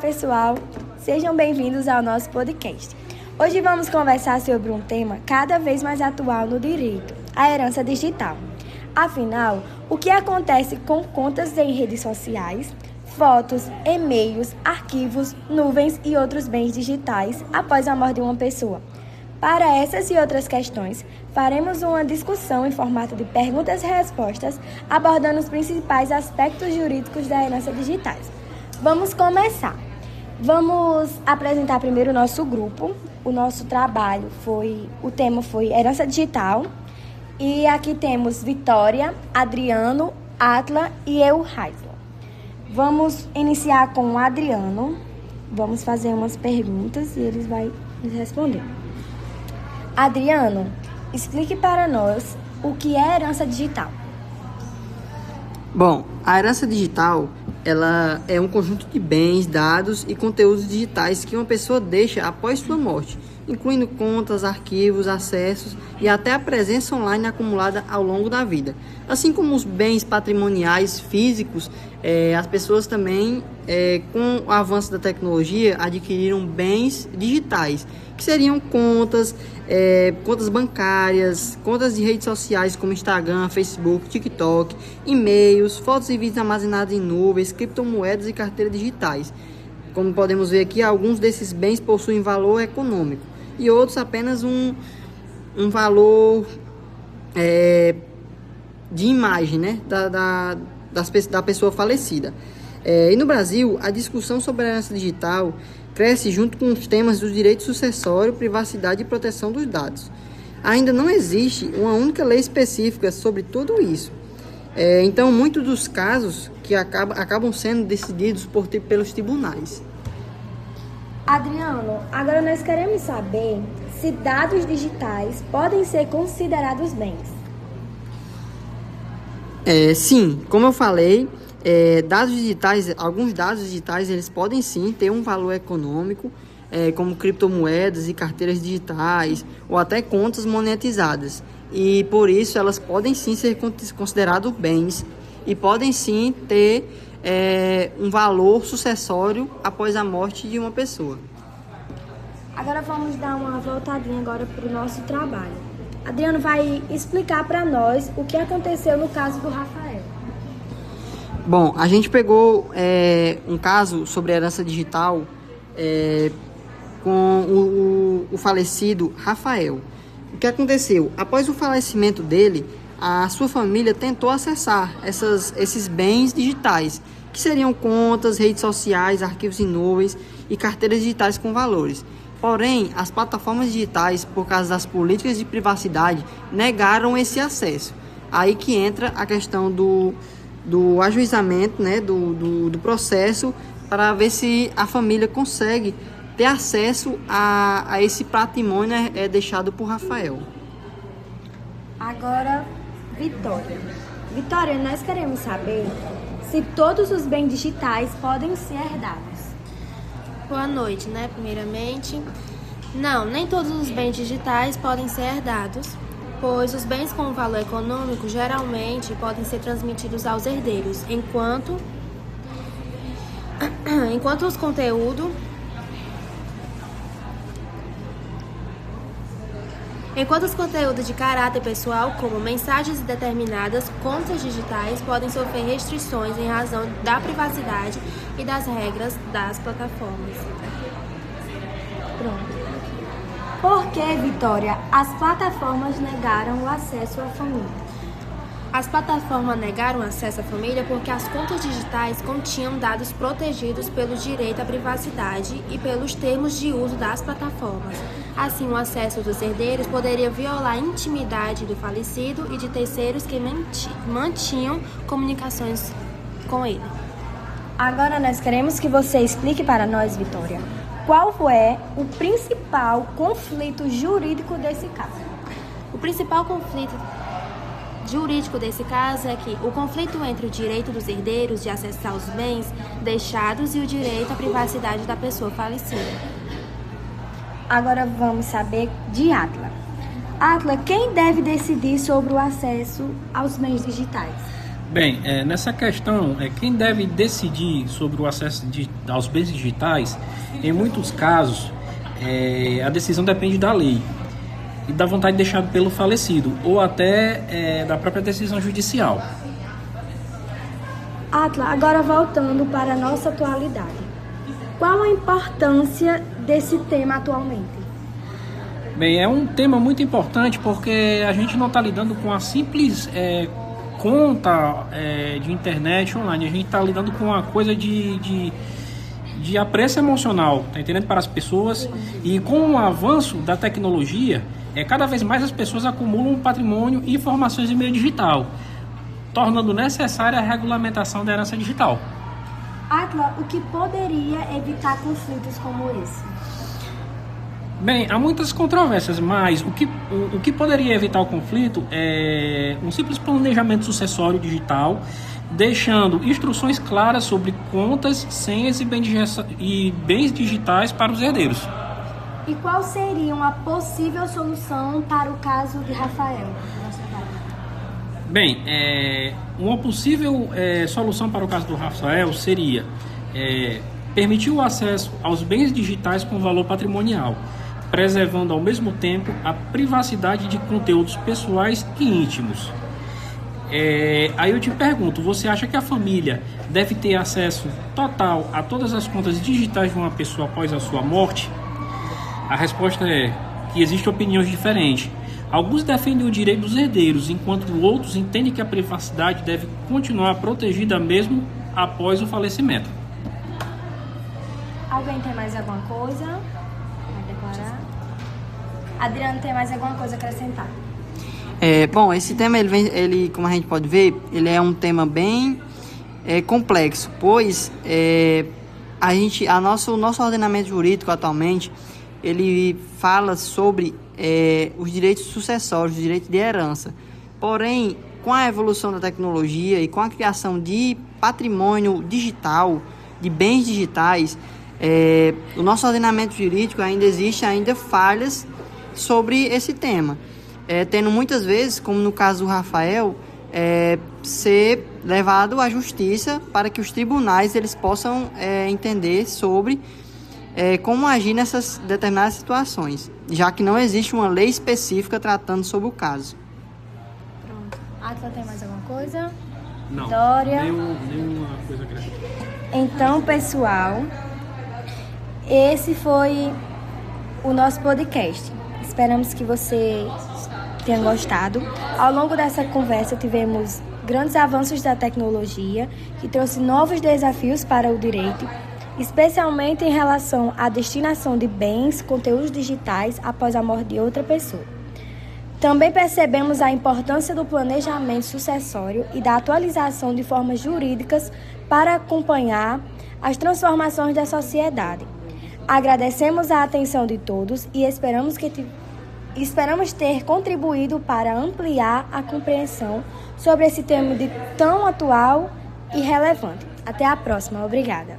pessoal, sejam bem-vindos ao nosso podcast. Hoje vamos conversar sobre um tema cada vez mais atual no direito, a herança digital. Afinal, o que acontece com contas em redes sociais, fotos, e-mails, arquivos, nuvens e outros bens digitais após a morte de uma pessoa? Para essas e outras questões, faremos uma discussão em formato de perguntas e respostas, abordando os principais aspectos jurídicos da herança digitais. Vamos começar. Vamos apresentar primeiro o nosso grupo. O nosso trabalho o tema foi herança digital. E aqui temos Vitória, Adriano, Atla e eu, Raisla. Vamos iniciar com o Adriano. Vamos fazer umas perguntas e ele vai nos responder. Adriano, explique para nós o que é herança digital. Bom, a herança digital, ela é um conjunto de bens, dados e conteúdos digitais que uma pessoa deixa após sua morte, incluindo contas, arquivos, acessos e até a presença online acumulada ao longo da vida. Assim como os bens patrimoniais físicos, as pessoas também, com o avanço da tecnologia, adquiriram bens digitais, que seriam contas bancárias, contas de redes sociais como Instagram, Facebook, TikTok, e-mails, fotos e vídeos armazenados em nuvens, criptomoedas e carteiras digitais. Como podemos ver aqui, alguns desses bens possuem valor econômico e outros apenas um valor de imagem, né, da pessoa falecida. E no Brasil, a discussão sobre a herança digital cresce junto com os temas do direito sucessório, privacidade e proteção dos dados. Ainda não existe uma única lei específica sobre tudo isso. Então, muitos dos casos que acabam sendo decididos pelos tribunais. Adriano, agora nós queremos saber se dados digitais podem ser considerados bens. Sim, como eu falei, alguns dados digitais, eles podem sim ter um valor econômico, como criptomoedas e carteiras digitais, ou até contas monetizadas. E por isso elas podem sim ser considerados bens e podem sim ter um valor sucessório após a morte de uma pessoa. Agora vamos dar uma voltadinha agora para o nosso trabalho. Adriano vai explicar para nós o que aconteceu no caso do Rafael. Bom, a gente pegou um caso sobre herança digital com o falecido Rafael. O que aconteceu? Após o falecimento dele, a sua família tentou acessar esses bens digitais, que seriam contas, redes sociais, arquivos em nuvens e carteiras digitais com valores. Porém, as plataformas digitais, por causa das políticas de privacidade, negaram esse acesso. Aí que entra a questão do ajuizamento, né, do processo, para ver se a família consegue ter acesso a esse patrimônio deixado por Rafael. Agora, Vitória. Vitória, nós queremos saber se todos os bens digitais podem ser herdados. Boa noite, primeiramente. Não, nem todos os bens digitais podem ser herdados, pois os bens com valor econômico geralmente podem ser transmitidos aos herdeiros, enquanto os conteúdos de caráter pessoal, como mensagens e determinadas contas digitais, podem sofrer restrições em razão da privacidade e das regras das plataformas. Pronto. Por que, Vitória, as plataformas negaram o acesso à família? As plataformas negaram acesso à família porque as contas digitais continham dados protegidos pelo direito à privacidade e pelos termos de uso das plataformas. Assim, o acesso dos herdeiros poderia violar a intimidade do falecido e de terceiros que mantinham comunicações com ele. Agora nós queremos que você explique para nós, Vitória, qual é o principal conflito jurídico desse caso. O principal conflito jurídico desse caso é que o conflito entre o direito dos herdeiros de acessar os bens deixados e o direito à privacidade da pessoa falecida. Agora vamos saber de Atla. Atla, quem deve decidir sobre o acesso aos bens digitais? Bem, nessa questão, quem deve decidir sobre o acesso aos bens digitais, em muitos casos, a decisão depende da lei e da vontade deixada pelo falecido, ou até da própria decisão judicial. Atla, agora voltando para a nossa atualidade. Qual a importância desse tema atualmente? Bem, é um tema muito importante porque a gente não está lidando com a simples conta de internet online. A gente está lidando com uma coisa de apreço emocional, tá entendendo? Para as pessoas. Sim. E com o avanço da tecnologia, cada vez mais as pessoas acumulam patrimônio e informações de meio digital, tornando necessária a regulamentação da herança digital. Atla, o que poderia evitar conflitos como esse? Bem, há muitas controvérsias, mas o que poderia evitar o conflito é um simples planejamento sucessório digital, deixando instruções claras sobre contas, senhas e bens digitais para os herdeiros. E qual seria uma possível solução para o caso de Rafael? Bem, uma possível solução para o caso do Rafael seria permitir o acesso aos bens digitais com valor patrimonial, preservando ao mesmo tempo a privacidade de conteúdos pessoais e íntimos. Aí eu te pergunto, você acha que a família deve ter acesso total a todas as contas digitais de uma pessoa após a sua morte? A resposta é que existem opiniões diferentes. Alguns defendem o direito dos herdeiros, enquanto outros entendem que a privacidade deve continuar protegida mesmo após o falecimento. Alguém tem mais alguma coisa a declarar? Adriano, tem mais alguma coisa a acrescentar? Bom, esse tema, ele, como a gente pode ver, ele é um tema bem complexo, pois o nosso ordenamento jurídico atualmente, ele fala sobre os direitos sucessórios, os direitos de herança. Porém, com a evolução da tecnologia e com a criação de patrimônio digital, de bens digitais, o nosso ordenamento jurídico existe falhas sobre esse tema, tendo muitas vezes, como no caso do Rafael, ser levado à justiça para que os tribunais eles possam entender sobre como agir nessas determinadas situações, já que não existe uma lei específica tratando sobre o caso. Pronto. Atla, tem mais alguma coisa? Não, Dória? nenhuma coisa acrescentada. Então, pessoal, esse foi o nosso podcast. Esperamos que vocês tenham gostado. Ao longo dessa conversa, tivemos grandes avanços da tecnologia que trouxe novos desafios para o direito, especialmente em relação à destinação de bens, conteúdos digitais após a morte de outra pessoa. Também percebemos a importância do planejamento sucessório e da atualização de formas jurídicas para acompanhar as transformações da sociedade. Agradecemos a atenção de todos e esperamos ter contribuído para ampliar a compreensão sobre esse tema tão atual e relevante. Até a próxima. Obrigada.